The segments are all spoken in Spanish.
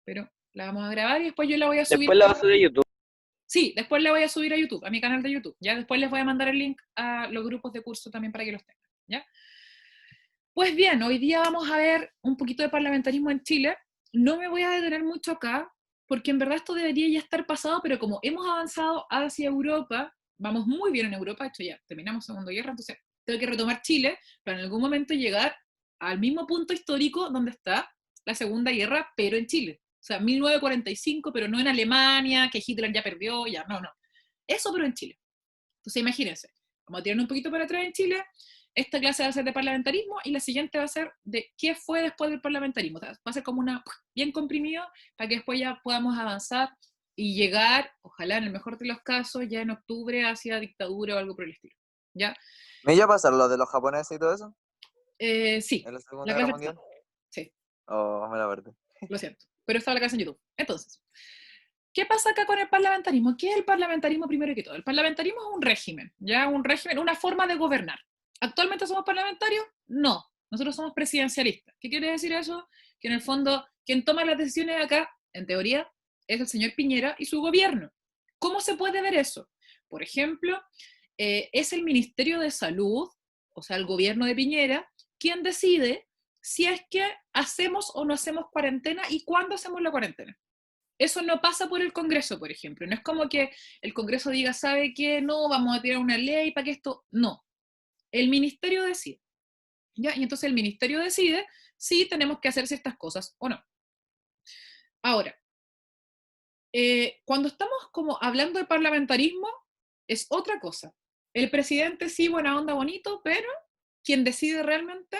pero la vamos a grabar y después yo la voy a subir. Después la vas a subir a YouTube. Sí, después la voy a subir a YouTube, a mi canal de YouTube. Ya después les voy a mandar el link a los grupos de curso también para que los tengan. ¿Ya? Pues bien, hoy día vamos a ver un poquito de parlamentarismo en Chile. No me voy a detener mucho acá, porque en verdad esto debería ya estar pasado, pero como hemos avanzado hacia Europa, vamos muy bien en Europa, de hecho ya terminamos Segunda Guerra, entonces tengo que retomar Chile para en algún momento llegar al mismo punto histórico donde está la Segunda Guerra, pero en Chile. O sea, 1945, pero no en Alemania, que Hitler ya perdió, ya, no, no. Eso, pero en Chile. Entonces imagínense, vamos a tirar un poquito para atrás en Chile. Esta clase va a ser de parlamentarismo y la siguiente va a ser de qué fue después del parlamentarismo. O sea, va a ser como una bien comprimido para que después ya podamos avanzar y llegar, ojalá en el mejor de los casos, ya en octubre hacia dictadura o algo por el estilo. ¿Ya? ¿Me iba a pasar lo de los japoneses y todo eso? Sí, ¿En la la Segunda clase Guerra Mundial? sí, Oh, me la perdí. lo siento. Pero estaba la clase en YouTube. Entonces, ¿qué pasa acá con el parlamentarismo? ¿Qué es el parlamentarismo primero que todo? El parlamentarismo es un régimen, ¿ya? Un régimen, una forma de gobernar. ¿Actualmente somos parlamentarios? No. Nosotros somos presidencialistas. ¿Qué quiere decir eso? Que en el fondo, quien toma las decisiones acá, en teoría, es el señor Piñera y su gobierno. ¿Cómo se puede ver eso? Por ejemplo, es el Ministerio de Salud, o sea, el gobierno de Piñera, quien decide si es que hacemos o no hacemos cuarentena y cuándo hacemos la cuarentena. Eso no pasa por el Congreso, por ejemplo. No es como que el Congreso diga, ¿sabe qué? No, vamos a tirar una ley para que esto... No. El ministerio decide. ¿Ya? Y entonces el ministerio decide si tenemos que hacer ciertas cosas o no. Ahora, cuando estamos como hablando de parlamentarismo, es otra cosa. El presidente sí, buena onda, bonito, pero quien decide realmente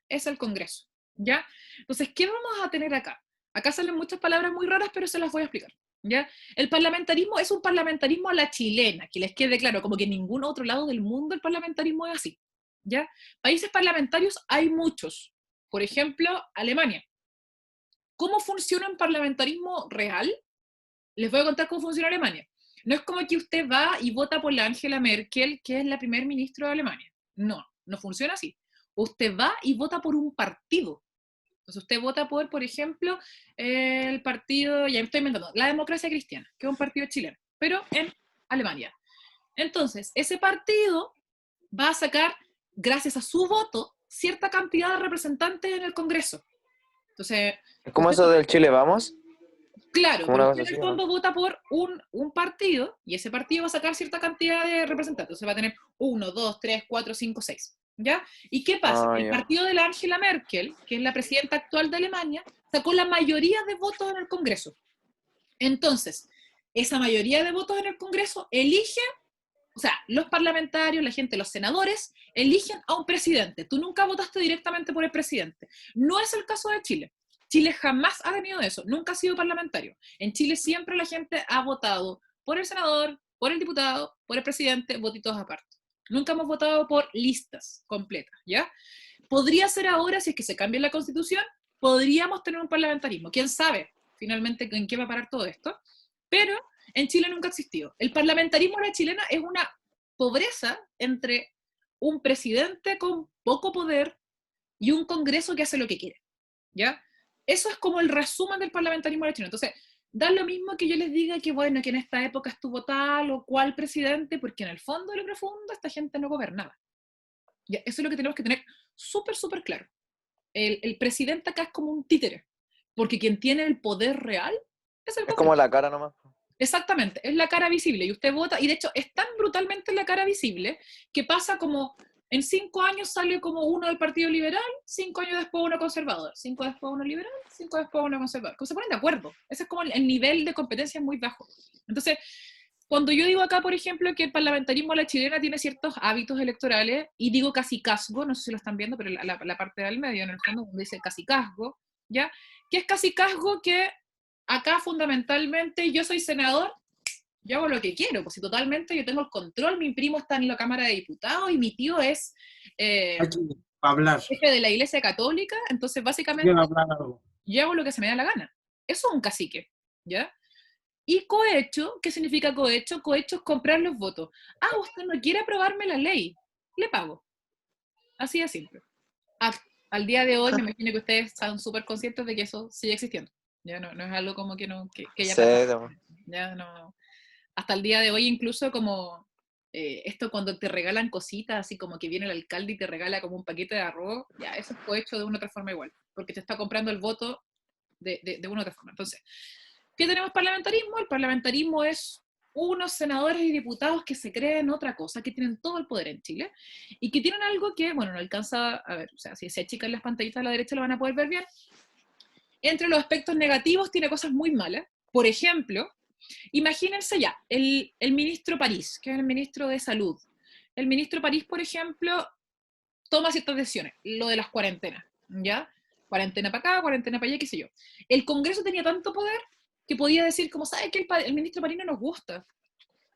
es el Congreso. ¿Ya? Entonces, ¿qué vamos a tener acá? Acá salen muchas palabras muy raras, pero se las voy a explicar. ¿Ya? El parlamentarismo es un parlamentarismo a la chilena, que les quede claro, como que en ningún otro lado del mundo el parlamentarismo es así. ¿Ya? Países parlamentarios hay muchos. Por ejemplo, Alemania. ¿Cómo funciona un parlamentarismo real? Les voy a contar cómo funciona Alemania. No es como que usted va y vota por la Angela Merkel, que es la primer ministra de Alemania. No, no funciona así. Usted va y vota por un partido. Entonces usted vota por ejemplo, el partido, ya me estoy inventando, la Democracia Cristiana, que es un partido chileno, pero en Alemania. Entonces, ese partido va a sacar, gracias a su voto, cierta cantidad de representantes en el Congreso. Entonces, ¿Es como usted, eso del Chile Vamos? claro, Como pero una usted cosa en el así, ¿o fondo no? vota por un partido y ese partido va a sacar cierta cantidad de representantes. Entonces va a tener 1, 2, 3, 4, 5, 6. ¿Ya? ¿Y qué pasa? Ah, El ya. partido de la Angela Merkel, que es la presidenta actual de Alemania, sacó la mayoría de votos en el Congreso. Entonces, esa mayoría de votos en el Congreso elige, o sea, los parlamentarios, la gente, los senadores, eligen a un presidente. Tú nunca votaste directamente por el presidente. No es el caso de Chile. Chile jamás ha tenido eso, nunca ha sido parlamentario. En Chile siempre la gente ha votado por el senador, por el diputado, por el presidente, votitos aparte. Nunca hemos votado por listas completas, ¿ya? Podría ser ahora, si es que se cambia la constitución, podríamos tener un parlamentarismo. ¿Quién sabe finalmente en qué va a parar todo esto? Pero en Chile nunca ha existido. El parlamentarismo de la chilena es una pobreza entre un presidente con poco poder y un Congreso que hace lo que quiere. ¿Ya? Eso es como el resumen del parlamentarismo de Chile. Entonces, da lo mismo que yo les diga que, bueno, que en esta época estuvo tal o cual presidente, porque en el fondo de lo profundo esta gente no gobernaba. ¿Ya? Eso es lo que tenemos que tener súper, súper claro. El presidente acá es como un títere, porque quien tiene el poder real es el Es como Congreso. la cara nomás. Exactamente, es la cara visible y usted vota, y de hecho es tan brutalmente la cara visible que pasa como en 5 años sale como uno del Partido Liberal, 5 años después uno conservador, 5 después uno liberal, 5 después uno conservador. Como se ponen de acuerdo, ese es como el nivel de competencia es muy bajo. Entonces, cuando yo digo acá, por ejemplo, que el parlamentarismo a la chilena tiene ciertos hábitos electorales, y digo cacicazgo, no sé si lo están viendo, pero la parte del medio, en el fondo, donde dice cacicazgo, ¿ya? ¿Qué es cacicazgo? Que acá fundamentalmente yo soy senador, yo hago lo que quiero, pues si totalmente yo tengo el control, mi primo está en la Cámara de Diputados y mi tío es Aquí, para hablar. jefe de la Iglesia Católica, entonces básicamente Quiero hablar algo. yo hago lo que se me da la gana. Eso es un cacique, ¿ya? Y cohecho, ¿qué significa cohecho? Cohecho es comprar los votos. Ah, usted no quiere aprobarme la ley, le pago. Así de simple. Al día de hoy me imagino que ustedes están súper conscientes de que eso sigue existiendo. Ya no es algo como que, no, que haya Sí, pasado. Ya no. Hasta el día de hoy incluso como esto cuando te regalan cositas, así como que viene el alcalde y te regala como un paquete de arroz, ya eso fue hecho de una u otra forma igual, porque te está comprando el voto de una u otra forma. Entonces, ¿qué tenemos parlamentarismo? El parlamentarismo es unos senadores y diputados que se creen otra cosa, que tienen todo el poder en Chile, y que tienen algo que, bueno, no alcanza a ver, o sea, si se achican las pantallitas a la derecha lo van a poder ver bien. Entre los aspectos negativos tiene cosas muy malas. Por ejemplo, imagínense ya, el ministro París, que es el ministro de Salud. El ministro París, por ejemplo, toma ciertas decisiones, lo de las cuarentenas, ¿ya? Cuarentena para acá, cuarentena para allá, qué sé yo. El Congreso tenía tanto poder que podía decir, como sabe que el ministro París no nos gusta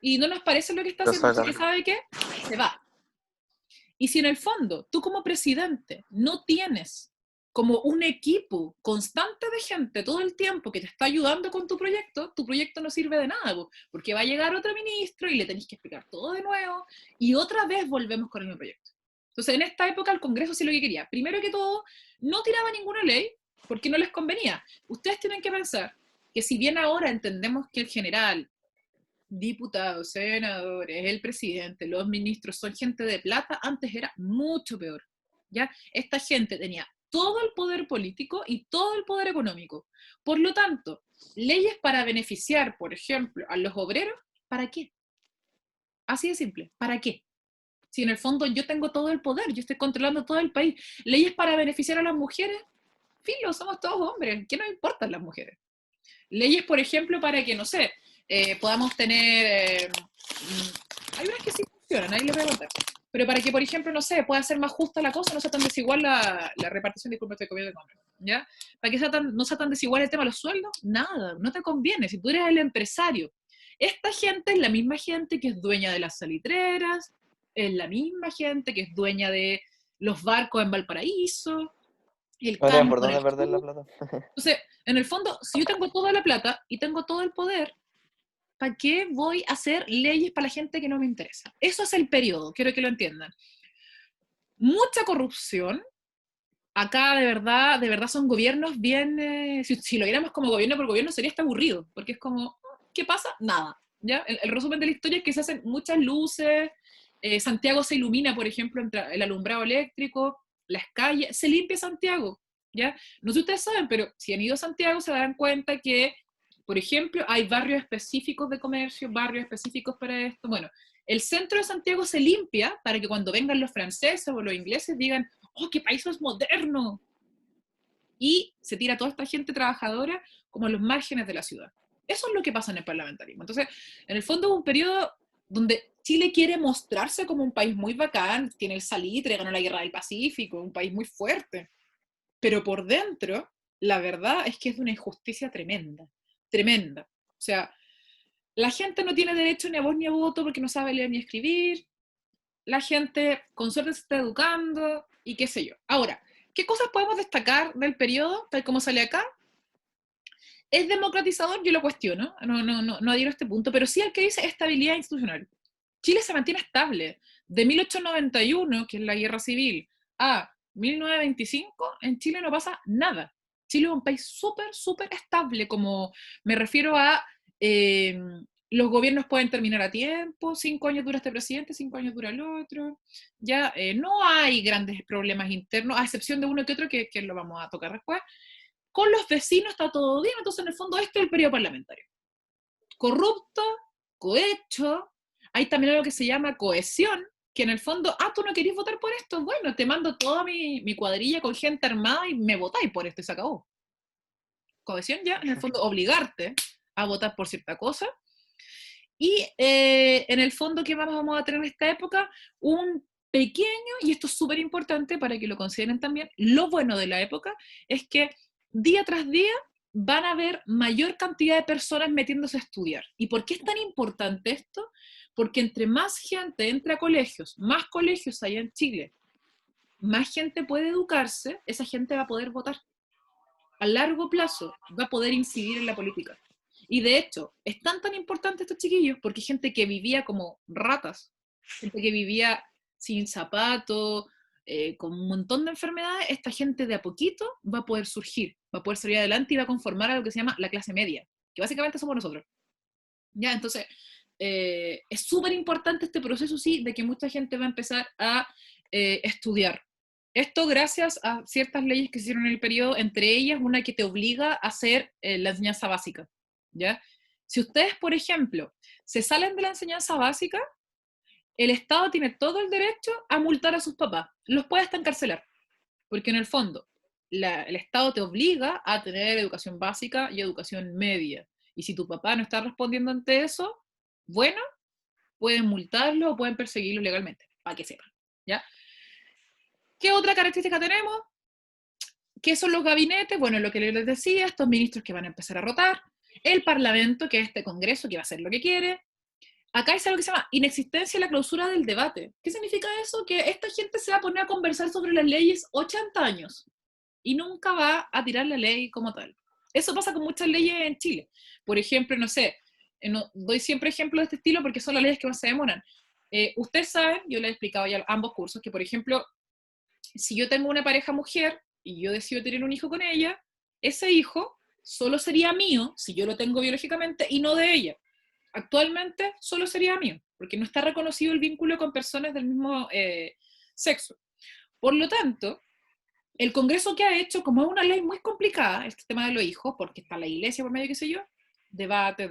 y no nos parece lo que está lo haciendo, así que sacan. sabe qué, se va. Y si en el fondo tú como presidente no tienes como un equipo constante de gente todo el tiempo que te está ayudando con tu proyecto no sirve de nada, porque va a llegar otro ministro y le tenéis que explicar todo de nuevo y otra vez volvemos con el mismo proyecto. Entonces, en esta época el Congreso sí lo que quería. Primero que todo, no tiraba ninguna ley porque no les convenía. Ustedes tienen que pensar que si bien ahora entendemos que el general, diputados, senadores, el presidente, los ministros son gente de plata, antes era mucho peor. ¿Ya? Esta gente tenía todo el poder político y todo el poder económico. Por lo tanto, leyes para beneficiar, por ejemplo, a los obreros, ¿para qué? Así de simple, ¿para qué? Si en el fondo yo tengo todo el poder, yo estoy controlando todo el país. Leyes para beneficiar a las mujeres, filo, somos todos hombres, ¿qué nos importan las mujeres? Leyes, por ejemplo, para que, no sé, podamos tener... hay unas que sí funcionan, ahí les voy a contar. Pero para que, por ejemplo, no sé, pueda ser más justa la cosa, no sea tan desigual la repartición, disculpa, estoy comiendo de nombre, ¿ya? Para que no sea tan desigual el tema de los sueldos, nada, no te conviene, si tú eres el empresario. Esta gente es la misma gente que es dueña de las salitreras, es la misma gente que es dueña de los barcos en Valparaíso, el No tienen por campo en dónde el perder la sur. plata. Entonces, en el fondo, si yo tengo toda la plata y tengo todo el poder, ¿para qué voy a hacer leyes para la gente que no me interesa? Eso es el periodo, quiero que lo entiendan. Mucha corrupción. Acá de verdad son gobiernos bien, si lo viéramos como gobierno por gobierno sería hasta aburrido, porque es como, ¿qué pasa? Nada. ¿Ya? El resumen de la historia es que se hacen muchas luces, Santiago se ilumina, por ejemplo, entre el alumbrado eléctrico, las calles, se limpia Santiago, ¿ya? No sé si ustedes saben, pero si han ido a Santiago se darán cuenta que, por ejemplo, hay barrios específicos de comercio, barrios específicos para esto. Bueno, el centro de Santiago se limpia para que cuando vengan los franceses o los ingleses digan, ¡oh, qué país es moderno! Y se tira toda esta gente trabajadora como a los márgenes de la ciudad. Eso es lo que pasa en el parlamentarismo. Entonces, en el fondo es un periodo donde Chile quiere mostrarse como un país muy bacán, tiene el salitre, ganó la guerra del Pacífico, un país muy fuerte. Pero por dentro, la verdad es que es de una injusticia tremenda, tremenda. O sea, la gente no tiene derecho ni a voz ni a voto porque no sabe leer ni escribir, la gente con suerte se está educando y qué sé yo. Ahora, ¿qué cosas podemos destacar del periodo, tal como sale acá? ¿Es democratizador? Yo lo cuestiono, no adhiero a este punto, pero sí al que dice estabilidad institucional. Chile se mantiene estable. De 1891, que es la guerra civil, a 1925, en Chile no pasa nada. Chile es un país súper, súper estable, como me refiero a eh, los gobiernos pueden terminar a tiempo, 5 años dura este presidente, 5 años dura el otro, ya no hay grandes problemas internos, a excepción de uno que otro que lo vamos a tocar después. Con los vecinos está todo bien, entonces en el fondo este es el periodo parlamentario. Corrupto, cohecho, hay también algo que se llama cohesión, que en el fondo, tú no querés votar por esto, bueno, te mando toda mi cuadrilla con gente armada y me votáis por esto y se acabó. Cohesión ya, en el fondo, obligarte a votar por cierta cosa. Y en el fondo, ¿qué más vamos a tener en esta época? Un pequeño, y esto es súper importante para que lo consideren también, lo bueno de la época es que día tras día van a haber mayor cantidad de personas metiéndose a estudiar. ¿Y por qué es tan importante esto? Porque entre más gente entra a colegios, más colegios hay en Chile, más gente puede educarse, esa gente va a poder votar. A largo plazo va a poder incidir en la política. Y de hecho, es tan importante estos chiquillos porque hay gente que vivía como ratas, gente que vivía sin zapatos, con un montón de enfermedades, esta gente de a poquito va a poder surgir, va a poder salir adelante y va a conformar a lo que se llama la clase media, que básicamente somos nosotros. ¿Ya? Entonces, es súper importante este proceso, sí, de que mucha gente va a empezar a estudiar. Esto gracias a ciertas leyes que se hicieron en el periodo, entre ellas una que te obliga a hacer la enseñanza básica, ¿ya? Si ustedes, por ejemplo, se salen de la enseñanza básica, el Estado tiene todo el derecho a multar a sus papás, los puede hasta encarcelar, porque en el fondo el Estado te obliga a tener educación básica y educación media, y si tu papá no está respondiendo ante eso, bueno, pueden multarlo o pueden perseguirlo legalmente, para que sepan, ¿ya? ¿Qué otra característica tenemos? ¿Qué son los gabinetes? Bueno, lo que les decía, estos ministros que van a empezar a rotar, el Parlamento, que es este Congreso que va a hacer lo que quiere. Acá hay algo que se llama inexistencia y la clausura del debate. ¿Qué significa eso? Que esta gente se va a poner a conversar sobre las leyes 80 años y nunca va a tirar la ley como tal. Eso pasa con muchas leyes en Chile. Por ejemplo, no sé, doy siempre ejemplos de este estilo porque son las leyes que más se demoran. Ustedes saben, yo les he explicado ya ambos cursos, que por ejemplo, si yo tengo una pareja mujer y yo decido tener un hijo con ella, ese hijo solo sería mío si yo lo tengo biológicamente y no de ella. Actualmente solo sería mío, porque no está reconocido el vínculo con personas del mismo sexo. Por lo tanto, el Congreso que ha hecho, como es una ley muy complicada, este tema de los hijos, porque está la iglesia por medio, qué sé yo, debate.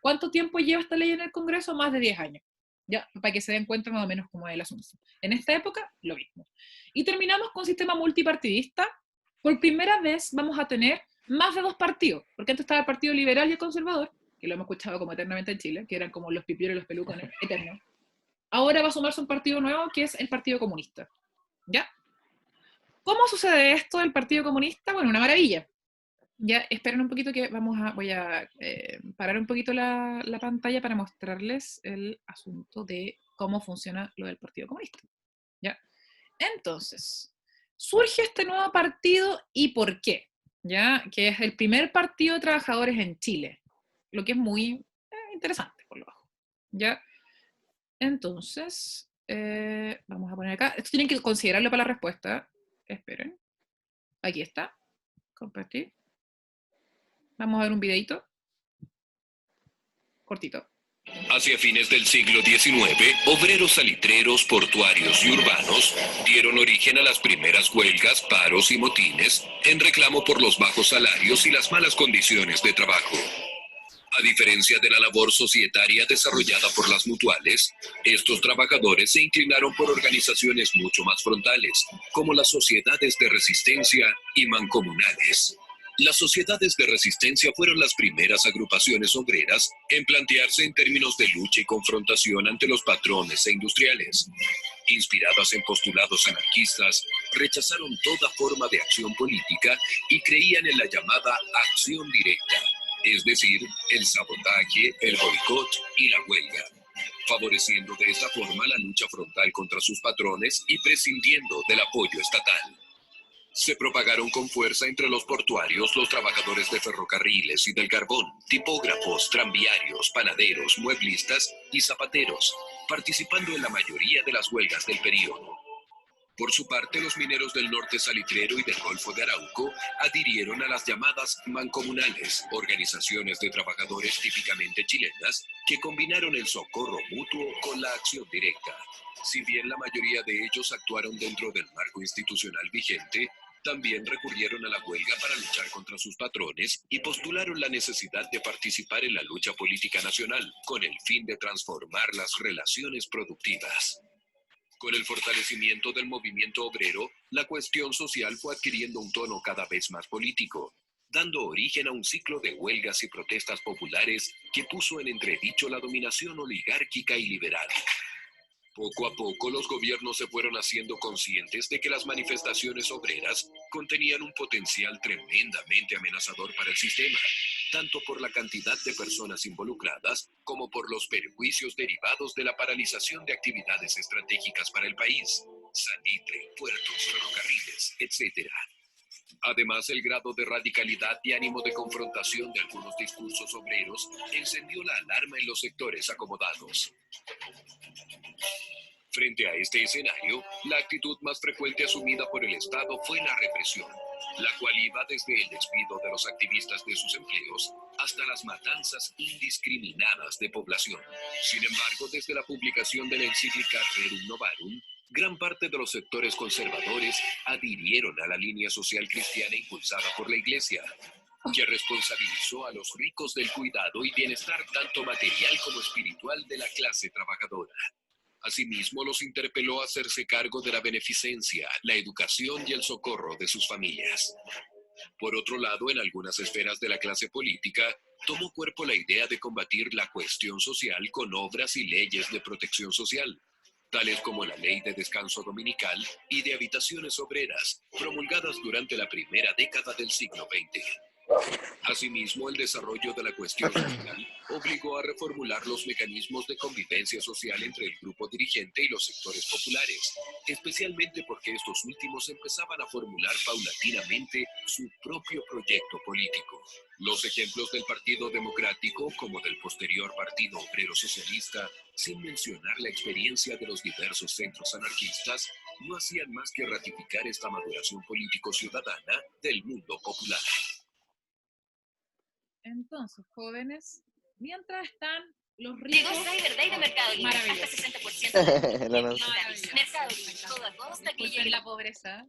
¿Cuánto tiempo lleva esta ley en el Congreso? Más de 10 años. Ya, para que se den cuenta más o menos cómo es el asunto. En esta época, lo mismo. Y terminamos con sistema multipartidista. Por primera vez vamos a tener más de 2 partidos, porque antes estaba el Partido Liberal y el Conservador, que lo hemos escuchado como eternamente en Chile, que eran como los pipiolos y los pelucones eternos. Ahora va a sumarse un partido nuevo, que es el Partido Comunista. ¿Ya? ¿Cómo sucede esto del Partido Comunista? Bueno, una maravilla. Ya, esperen un poquito que voy a parar un poquito la pantalla para mostrarles el asunto de cómo funciona lo del Partido Comunista. ¿Ya? Entonces, surge este nuevo partido y ¿por qué? ¿Ya? Que es el primer partido de trabajadores en Chile, lo que es muy interesante por lo bajo. ¿Ya? Entonces, vamos a poner acá, esto tienen que considerarlo para la respuesta. Esperen, aquí está, compartir. Vamos a ver un videito cortito. Hacia fines del siglo XIX, obreros salitreros, portuarios y urbanos dieron origen a las primeras huelgas, paros y motines en reclamo por los bajos salarios y las malas condiciones de trabajo. A diferencia de la labor societaria desarrollada por las mutuales, estos trabajadores se inclinaron por organizaciones mucho más frontales, como las sociedades de resistencia y mancomunales. Las sociedades de resistencia fueron las primeras agrupaciones obreras en plantearse en términos de lucha y confrontación ante los patrones e industriales. Inspiradas en postulados anarquistas, rechazaron toda forma de acción política y creían en la llamada acción directa, es decir, el sabotaje, el boicot y la huelga, favoreciendo de esta forma la lucha frontal contra sus patrones y prescindiendo del apoyo estatal. Se propagaron con fuerza entre los portuarios, los trabajadores de ferrocarriles y del carbón, tipógrafos, tranviarios, panaderos, mueblistas y zapateros, participando en la mayoría de las huelgas del período. Por su parte, los mineros del norte salitrero y del Golfo de Arauco adhirieron a las llamadas mancomunales, organizaciones de trabajadores típicamente chilenas que combinaron el socorro mutuo con la acción directa. Si bien la mayoría de ellos actuaron dentro del marco institucional vigente, también recurrieron a la huelga para luchar contra sus patrones y postularon la necesidad de participar en la lucha política nacional con el fin de transformar las relaciones productivas. Con el fortalecimiento del movimiento obrero, la cuestión social fue adquiriendo un tono cada vez más político, dando origen a un ciclo de huelgas y protestas populares que puso en entredicho la dominación oligárquica y liberal. Poco a poco, los gobiernos se fueron haciendo conscientes de que las manifestaciones obreras contenían un potencial tremendamente amenazador para el sistema, tanto por la cantidad de personas involucradas como por los perjuicios derivados de la paralización de actividades estratégicas para el país, salitre, puertos, ferrocarriles, etc. Además, el grado de radicalidad y ánimo de confrontación de algunos discursos obreros encendió la alarma en los sectores acomodados. Frente a este escenario, la actitud más frecuente asumida por el Estado fue la represión, la cual iba desde el despido de los activistas de sus empleos hasta las matanzas indiscriminadas de población. Sin embargo, desde la publicación de la encíclica Rerum Novarum, gran parte de los sectores conservadores adhirieron a la línea social cristiana impulsada por la Iglesia, que responsabilizó a los ricos del cuidado y bienestar tanto material como espiritual de la clase trabajadora. Asimismo, los interpeló a hacerse cargo de la beneficencia, la educación y el socorro de sus familias. Por otro lado, en algunas esferas de la clase política, tomó cuerpo la idea de combatir la cuestión social con obras y leyes de protección social, tales como la Ley de Descanso Dominical y de Habitaciones Obreras, promulgadas durante la primera década del siglo XX. Asimismo, el desarrollo de la cuestión social obligó a reformular los mecanismos de convivencia social entre el grupo dirigente y los sectores populares, especialmente porque estos últimos empezaban a formular paulatinamente su propio proyecto político. Los ejemplos del Partido Democrático, como del posterior Partido Obrero Socialista, sin mencionar la experiencia de los diversos centros anarquistas, no hacían más que ratificar esta maduración político-ciudadana del mundo popular. Entonces, jóvenes, mientras están los ricos... Llegó Cyber Day de Mercado Libre. Maravilloso. Hasta 60% La no- Maravilloso. Mercado Libre, todo a todo hasta que Disculpen llegue la pobreza.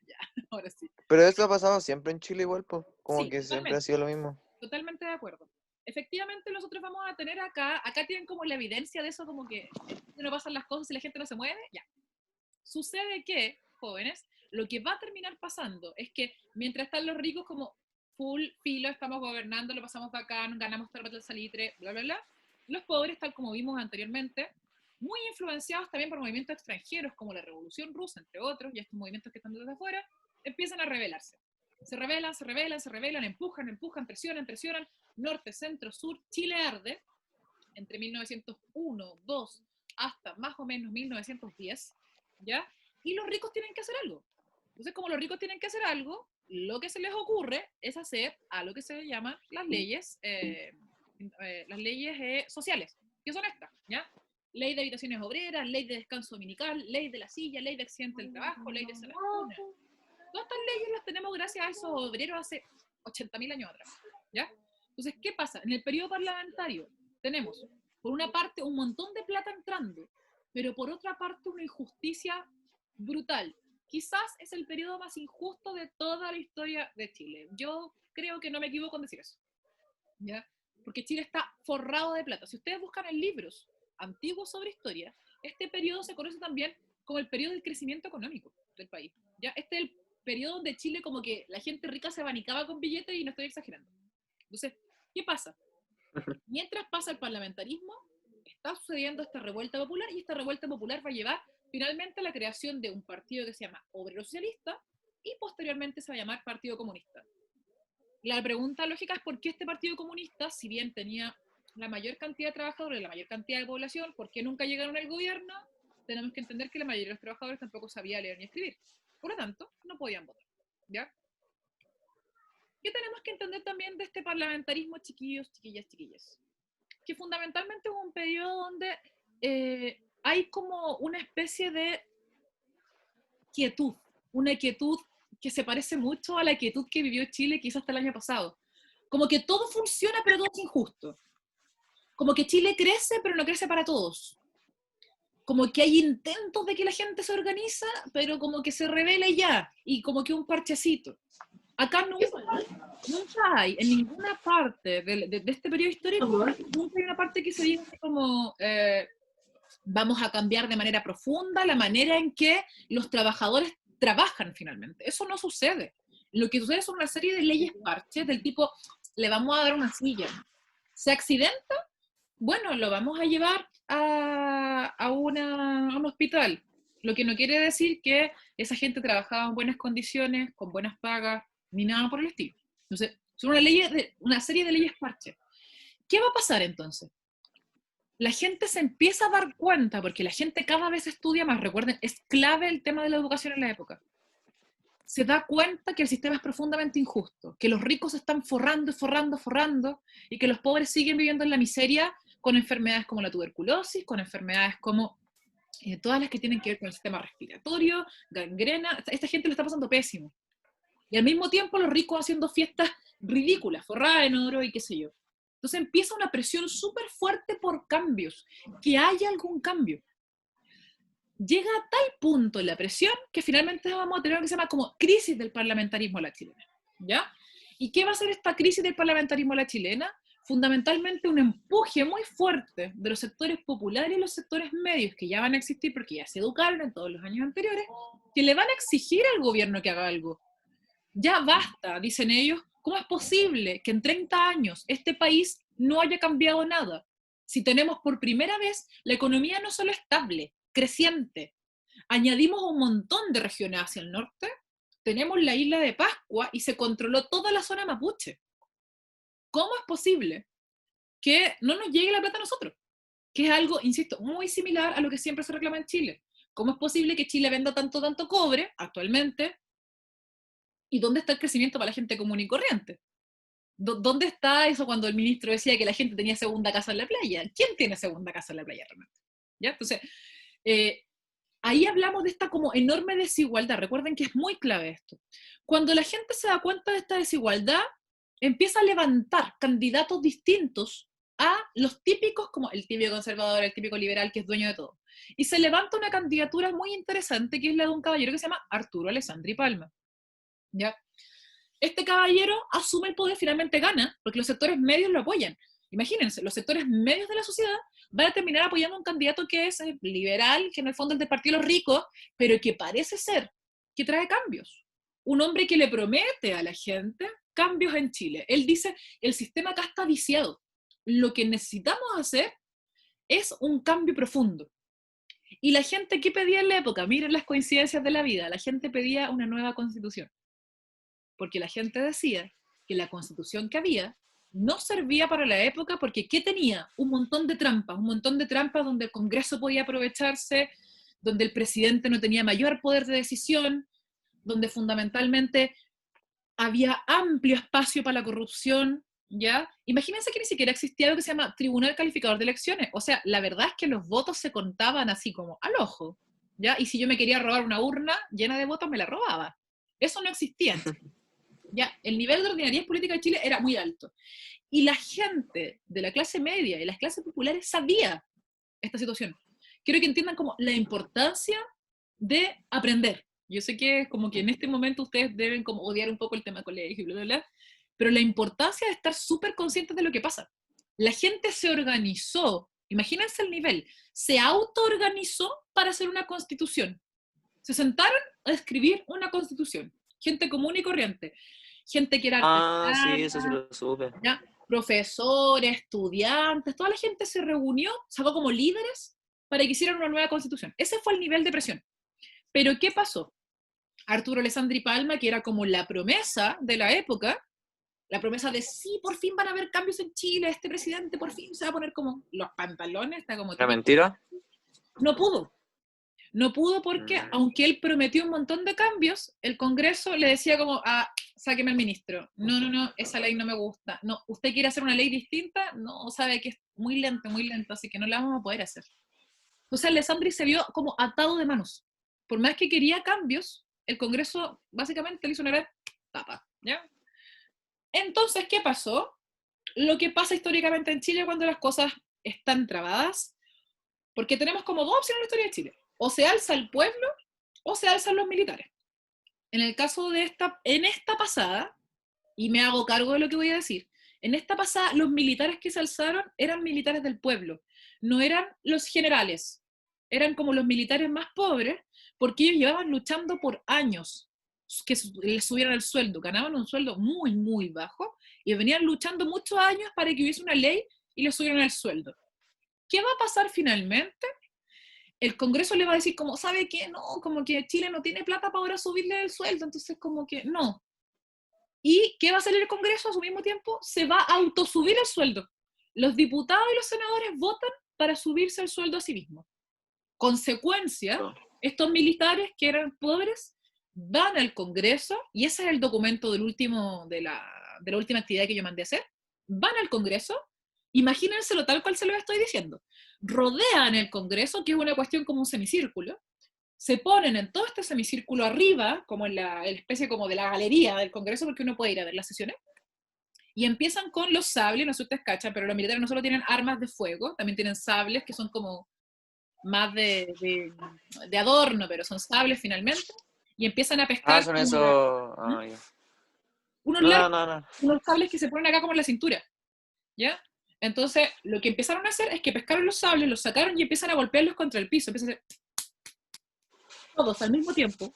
Ya, ahora sí. Pero esto ha pasado siempre en Chile igual, pues. Como Sí, que siempre totalmente. ha sido lo mismo. Totalmente de acuerdo. Efectivamente, nosotros vamos a tener acá tienen como la evidencia de eso, como que no pasan las cosas y la gente no se mueve, ya. Sucede que, jóvenes, lo que va a terminar pasando es que mientras están los ricos como full filo, estamos gobernando, lo pasamos bacán, ganamos todo el salitre, bla, bla, bla, los pobres, tal como vimos anteriormente, muy influenciados también por movimientos extranjeros como la Revolución Rusa, entre otros, y estos movimientos que están desde afuera, empiezan a rebelarse. Se rebelan, empujan, presionan, norte, centro, sur, Chile arde, entre 1901, 2, hasta más o menos 1910, ¿ya? Y los ricos tienen que hacer algo. Entonces, como los ricos tienen que hacer algo, lo que se les ocurre es hacer a lo que se llama las leyes sociales, que son estas, ¿ya? Ley de habitaciones obreras, ley de descanso dominical, ley de la silla, ley de accidente del trabajo, ley de salario. Todas estas leyes las tenemos gracias a esos obreros hace 80.000 años atrás, ¿ya? Entonces, ¿qué pasa? En el periodo parlamentario tenemos, por una parte, un montón de plata entrando, pero por otra parte, una injusticia brutal. Quizás es el periodo más injusto de toda la historia de Chile. Yo creo que no me equivoco en decir eso, ¿ya? Porque Chile está forrado de plata. Si ustedes buscan en libros antiguos sobre historia, este periodo se conoce también como el periodo del crecimiento económico del país, ¿ya? Este es el periodo donde Chile como que la gente rica se abanicaba con billetes y no estoy exagerando. Entonces, ¿qué pasa? Mientras pasa el parlamentarismo, está sucediendo esta revuelta popular y esta revuelta popular va a llevar finalmente a la creación de un partido que se llama Obrero Socialista y posteriormente se va a llamar Partido Comunista. La pregunta lógica es por qué este Partido Comunista, si bien tenía la mayor cantidad de trabajadores, la mayor cantidad de población, ¿por qué nunca llegaron al gobierno? Tenemos que entender que la mayoría de los trabajadores tampoco sabía leer ni escribir. Por lo tanto, no podían votar, ¿ya? ¿Qué tenemos que entender también de este parlamentarismo, chiquillos, chiquillas? Que fundamentalmente es un periodo donde hay como una especie de quietud, una quietud que se parece mucho a la quietud que vivió Chile quizás hasta el año pasado. Como que todo funciona, pero todo es injusto. Como que Chile crece, pero no crece para todos. Como que hay intentos de que la gente se organiza, pero como que se revela ya, y como que un parchecito. Acá nunca hay, en ninguna parte de este periodo histórico, nunca hay una parte que se diga así como vamos a cambiar de manera profunda la manera en que los trabajadores trabajan finalmente. Eso no sucede. Lo que sucede son una serie de leyes parches del tipo, le vamos a dar una silla. ¿Se accidenta? Bueno, lo vamos a llevar a un hospital. Lo que no quiere decir que esa gente trabajaba en buenas condiciones, con buenas pagas, ni nada por el estilo. Entonces, son una serie de leyes parches. ¿Qué va a pasar entonces? La gente se empieza a dar cuenta, porque la gente cada vez estudia más, recuerden, es clave el tema de la educación en la época. Se da cuenta que el sistema es profundamente injusto, que los ricos se están forrando, y que los pobres siguen viviendo en la miseria con enfermedades como la tuberculosis, con enfermedades como todas las que tienen que ver con el sistema respiratorio, gangrena, esta gente le está pasando pésimo. Y al mismo tiempo los ricos haciendo fiestas ridículas, forradas en oro y qué sé yo. Entonces empieza una presión súper fuerte por cambios, que haya algún cambio. Llega a tal punto la presión que finalmente vamos a tener lo que se llama como crisis del parlamentarismo a la chilena, ¿ya? ¿Y qué va a ser esta crisis del parlamentarismo a la chilena? Fundamentalmente un empuje muy fuerte de los sectores populares y los sectores medios, que ya van a existir porque ya se educaron en todos los años anteriores, que le van a exigir al gobierno que haga algo. Ya basta, dicen ellos, ¿cómo es posible que en 30 años este país no haya cambiado nada? Si tenemos por primera vez la economía no solo estable, creciente, añadimos un montón de regiones hacia el norte, tenemos la isla de Pascua y se controló toda la zona mapuche. ¿Cómo es posible que no nos llegue la plata a nosotros? Que es algo, insisto, muy similar a lo que siempre se reclama en Chile. ¿Cómo es posible que Chile venda tanto cobre actualmente? ¿Y dónde está el crecimiento para la gente común y corriente? ¿Dónde está eso cuando el ministro decía que la gente tenía segunda casa en la playa? ¿Quién tiene segunda casa en la playa realmente? ¿Ya? Entonces, ahí hablamos de esta como enorme desigualdad. Recuerden que es muy clave esto. Cuando la gente se da cuenta de esta desigualdad, empieza a levantar candidatos distintos a los típicos, como el típico conservador, el típico liberal que es dueño de todo. Y se levanta una candidatura muy interesante, que es la de un caballero que se llama Arturo Alessandri Palma. ¿Ya? Este caballero asume el poder, finalmente gana, porque los sectores medios lo apoyan. Imagínense, los sectores medios de la sociedad van a terminar apoyando a un candidato que es liberal, que en el fondo es del partido de los ricos, pero que parece ser que trae cambios. Un hombre que le promete a la gente cambios en Chile. Él dice, el sistema acá está viciado. Lo que necesitamos hacer es un cambio profundo. Y la gente, ¿qué pedía en la época? Miren las coincidencias de la vida. La gente pedía una nueva constitución. Porque la gente decía que la constitución que había no servía para la época porque ¿qué tenía? Un montón de trampas donde el Congreso podía aprovecharse, donde el presidente no tenía mayor poder de decisión, donde fundamentalmente había amplio espacio para la corrupción, ¿ya? Imagínense que ni siquiera existía lo que se llama Tribunal Calificador de Elecciones. O sea, la verdad es que los votos se contaban así como al ojo, ¿ya? Y si yo me quería robar una urna llena de votos, me la robaba. Eso no existía. Ya, el nivel de ordinariedad política de Chile era muy alto. Y la gente de la clase media y las clases populares sabía esta situación. Quiero que entiendan como la importancia de aprender. Yo sé que es como que en este momento ustedes deben como odiar un poco el tema colegio y bla, bla, bla, pero la importancia de estar súper conscientes de lo que pasa. La gente se organizó, imagínense el nivel, se autoorganizó para hacer una constitución. Se sentaron a escribir una constitución. Gente común y corriente. Gente que era sí, eso sí lo supe. ¿ya? Profesores, estudiantes, toda la gente se reunió, sacó como líderes para que hicieran una nueva constitución. Ese fue el nivel de presión. Pero ¿qué pasó? Arturo Alessandri Palma, que era como la promesa de la época, la promesa de sí, por fin van a haber cambios en Chile, este presidente por fin se va a poner como los pantalones, está como... ¿Una mentira? No pudo. No pudo porque, aunque él prometió un montón de cambios, el Congreso le decía como, sáqueme al ministro. No, esa ley no me gusta. No, ¿usted quiere hacer una ley distinta? No, sabe que es muy lento, así que no la vamos a poder hacer. Entonces Alessandri se vio como atado de manos. Por más que quería cambios, el Congreso básicamente le hizo una gran tapa, ¿ya? Entonces, ¿qué pasó? Lo que pasa históricamente en Chile cuando las cosas están trabadas, porque tenemos como dos opciones en la historia de Chile. O se alza el pueblo, o se alzan los militares. En el caso de en esta pasada, y me hago cargo de lo que voy a decir, en esta pasada los militares que se alzaron eran militares del pueblo, no eran los generales, eran como los militares más pobres, porque ellos llevaban luchando por años que les subieran el sueldo, ganaban un sueldo muy, muy bajo, y venían luchando muchos años para que hubiese una ley y les subieran el sueldo. ¿Qué va a pasar finalmente? El Congreso le va a decir como, ¿sabe qué? No, como que Chile no tiene plata para ahora subirle el sueldo, entonces como que no. ¿Y qué va a hacer el Congreso a su mismo tiempo? Se va a autosubir el sueldo. Los diputados y los senadores votan para subirse el sueldo a sí mismos. Consecuencia, estos militares que eran pobres van al Congreso, y ese es el documento de la última actividad que yo mandé a hacer, van al Congreso Imagínenselo tal cual se lo estoy diciendo. Rodean el Congreso, que es una cuestión como un semicírculo, se ponen en todo este semicírculo arriba, como en la especie como de la galería del Congreso, porque uno puede ir a ver las sesiones, y empiezan con los sables, no sé si ustedes cachan, pero los militares no solo tienen armas de fuego, también tienen sables que son como más de adorno, pero son sables finalmente, y empiezan a Ah, pescar son como esos. Ah, ya. unos No, largos, no, no. unos sables que se ponen acá como en la cintura, ¿ya? Entonces, lo que empezaron a hacer es que pescaron los sables, los sacaron y empiezan a golpearlos contra el piso, empiezan a hacer todos al mismo tiempo,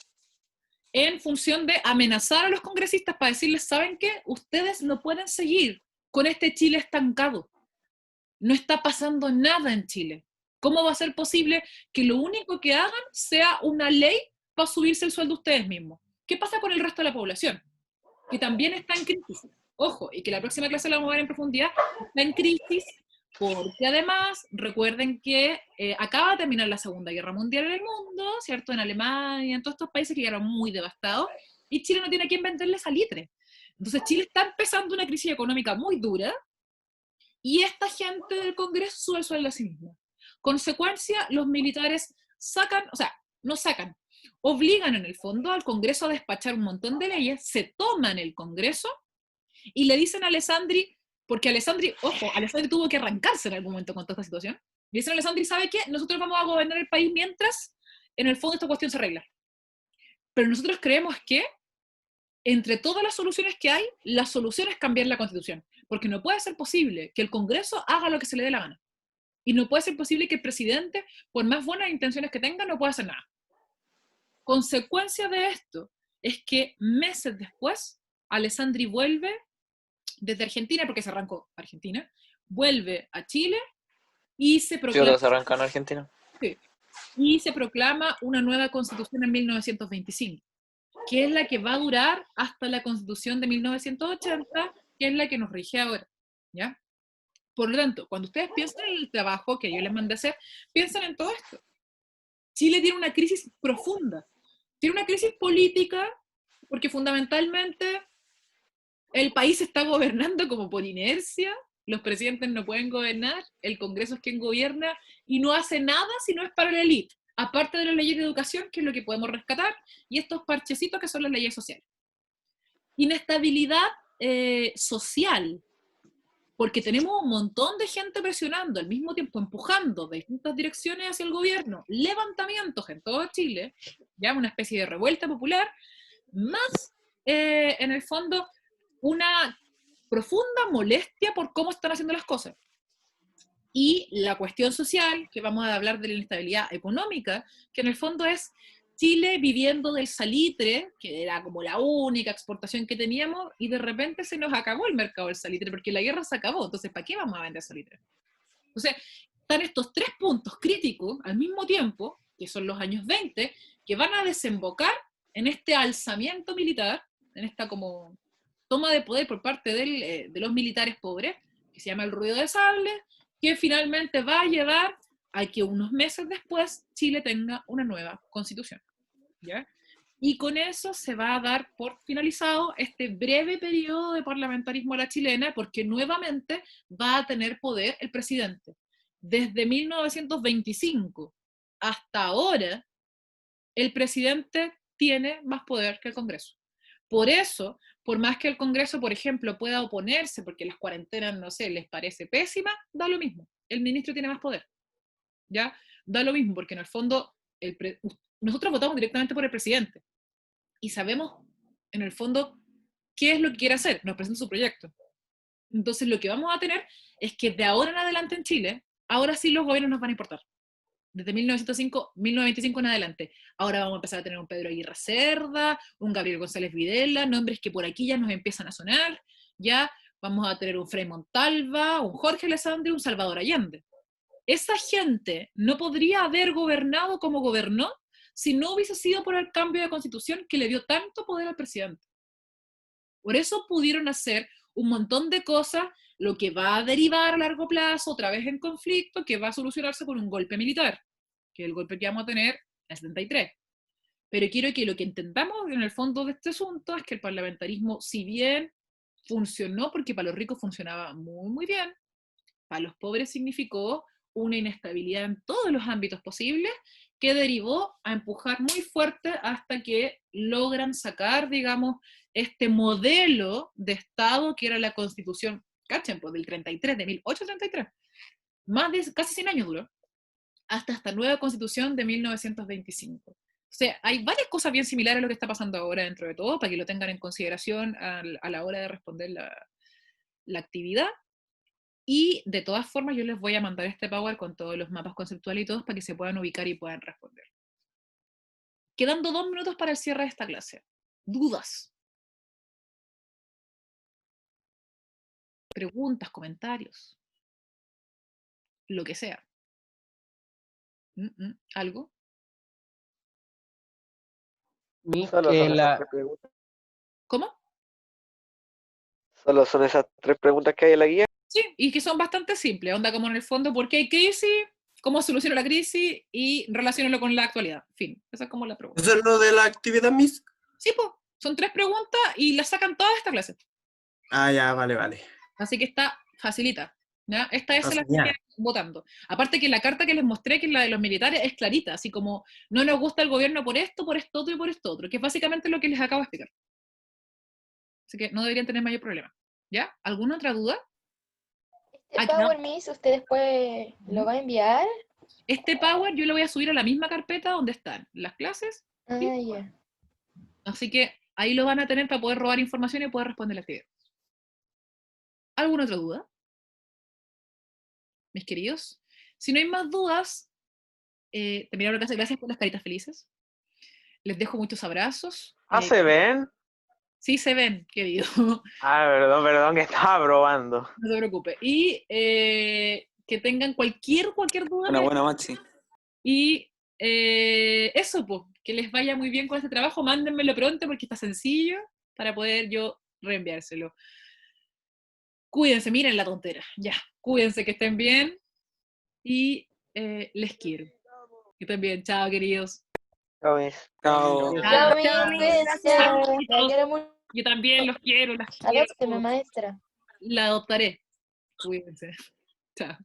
en función de amenazar a los congresistas para decirles, ¿saben qué? Ustedes no pueden seguir con este Chile estancado. No está pasando nada en Chile. ¿Cómo va a ser posible que lo único que hagan sea una ley para subirse el sueldo ustedes mismos? ¿Qué pasa con el resto de la población? Que también está en crisis. Ojo, y que la próxima clase la vamos a ver en profundidad, está en crisis porque además recuerden que acaba de terminar la Segunda Guerra Mundial en el mundo, ¿cierto? En Alemania, en todos estos países que quedaron muy devastados, y Chile no tiene a quién venderle salitre. Entonces Chile está empezando una crisis económica muy dura, y esta gente del Congreso sube el sueldo a sí misma. Consecuencia, los militares sacan, o sea, no sacan, obligan en el fondo al Congreso a despachar un montón de leyes, se toman el Congreso y le dicen a Alessandri, porque Alessandri, ojo, Alessandri tuvo que arrancarse en algún momento con toda esta situación, le dicen a Alessandri, ¿sabe qué? Nosotros vamos a gobernar el país mientras en el fondo esta cuestión se arregla. Pero nosotros creemos que entre todas las soluciones que hay, la solución es cambiar la Constitución, porque no puede ser posible que el Congreso haga lo que se le dé la gana. Y no puede ser posible que el presidente, por más buenas intenciones que tenga, no pueda hacer nada. Consecuencia de esto es que meses después, Alessandri vuelve desde Argentina, porque se arrancó Argentina, vuelve a Chile y se Sí, proclama, otra se arranca en Argentina. y se proclama una nueva constitución en 1925, que es la que va a durar hasta la constitución de 1980, que es la que nos rige ahora, ¿ya? Por lo tanto, cuando ustedes piensan en el trabajo que yo les mandé a hacer, piensen en todo esto. Chile tiene una crisis profunda, tiene una crisis política, porque fundamentalmente el país se está gobernando como por inercia, los presidentes no pueden gobernar, el Congreso es quien gobierna, y no hace nada si no es para la élite, aparte de las leyes de educación, que es lo que podemos rescatar, y estos parchecitos que son las leyes sociales. Inestabilidad social, porque tenemos un montón de gente presionando, al mismo tiempo empujando de distintas direcciones hacia el gobierno, levantamientos en todo Chile, ya una especie de revuelta popular, más en el fondo una profunda molestia por cómo están haciendo las cosas. Y la cuestión social, que vamos a hablar de la inestabilidad económica, que en el fondo es Chile viviendo del salitre, que era como la única exportación que teníamos, y de repente se nos acabó el mercado del salitre, porque la guerra se acabó, entonces ¿para qué vamos a vender salitre? Entonces, están estos tres puntos críticos al mismo tiempo, que son los años 20, que van a desembocar en este alzamiento militar, en esta como toma de poder por parte de los militares pobres, que se llama el ruido de sable, que finalmente va a llevar a que unos meses después Chile tenga una nueva constitución, ¿ya? Y con eso se va a dar por finalizado este breve periodo de parlamentarismo a la chilena, porque nuevamente va a tener poder el presidente. Desde 1925 hasta ahora, el presidente tiene más poder que el Congreso. Por eso, por más que el Congreso, por ejemplo, pueda oponerse porque las cuarentenas, no sé, les parece pésima, da lo mismo. El ministro tiene más poder, ¿ya? Da lo mismo, porque en el fondo nosotros votamos directamente por el presidente y sabemos, en el fondo, qué es lo que quiere hacer. Nos presenta su proyecto. Entonces, lo que vamos a tener es que de ahora en adelante en Chile, ahora sí los gobiernos nos van a importar. Desde 1925 en adelante. Ahora vamos a empezar a tener un Pedro Aguirre Cerda, un Gabriel González Videla, nombres que por aquí ya nos empiezan a sonar, ya vamos a tener un Frei Montalva, un Jorge Alessandri, un Salvador Allende. Esa gente no podría haber gobernado como gobernó si no hubiese sido por el cambio de constitución que le dio tanto poder al presidente. Por eso pudieron hacer un montón de cosas, lo que va a derivar a largo plazo, otra vez en conflicto, que va a solucionarse con un golpe militar, que es el golpe que vamos a tener en el 73. Pero quiero que lo que entendamos en el fondo de este asunto es que el parlamentarismo, si bien funcionó, porque para los ricos funcionaba muy, muy bien, Para los pobres significó una inestabilidad en todos los ámbitos posibles que derivó a empujar muy fuerte hasta que logran sacar, digamos, este modelo de Estado que era la Constitución, cachen, pues, del 33, de 1833. Más de casi 100 años duró, hasta esta nueva Constitución de 1925. O sea, hay varias cosas bien similares a lo que está pasando ahora dentro de todo, para que lo tengan en consideración a la hora de responder la actividad. Y de todas formas yo les voy a mandar este Power con todos los mapas conceptuales y todos para que se puedan ubicar y puedan responder. Quedando 2 minutos para el cierre de esta clase. ¿Dudas? ¿Preguntas? ¿Comentarios? Lo que sea. ¿Algo? Solo son esas 3 preguntas. ¿Cómo? Solo son esas 3 preguntas que hay en la guía. Sí, y que son bastante simples, onda como en el fondo, ¿por qué hay crisis? ¿Cómo soluciono la crisis? Y relacionarlo con la actualidad. Fin, esa es como la pregunta. ¿Eso es lo de la actividad Miss? Sí, pues, son 3 preguntas y las sacan todas de esta clase. Ah, ya, vale. Así que está facilita. ¿Ya? Esta es la que Genial. estoy votando. Aparte que la carta que les mostré, que es la de los militares, es clarita, así como no nos gusta el gobierno por esto otro y por esto otro, que es básicamente lo que les acabo de explicar. Así que no deberían tener mayor problema. ¿Ya? ¿Alguna otra duda? Este Power Miss, ¿usted después lo va a enviar? Este Power yo lo voy a subir a la misma carpeta donde están las clases. Ah, ¿Sí? ya. Así que ahí lo van a tener para poder robar información y poder responder la actividad. ¿Alguna otra duda? Mis queridos. Si no hay más dudas, terminamos la clase. Gracias por las caritas felices. Les dejo muchos abrazos. ¿Se ven? Sí se ven, querido. Perdón, que estaba probando. No se preocupe. Y que tengan cualquier duda. Buena, Maxi. Y eso, pues, que les vaya muy bien con este trabajo. Mándenmelo pronto porque está sencillo para poder yo reenviárselo. Cuídense, miren la tontera. Ya, cuídense, que estén bien. Y les quiero. Que estén bien. Chao, queridos. Chao, Miss. Chao. Chao, Miss, cuídense. La quiero mucho. Yo también los quiero, las quiero. Adópteme, maestra. La adoptaré. Cuídense. Chao.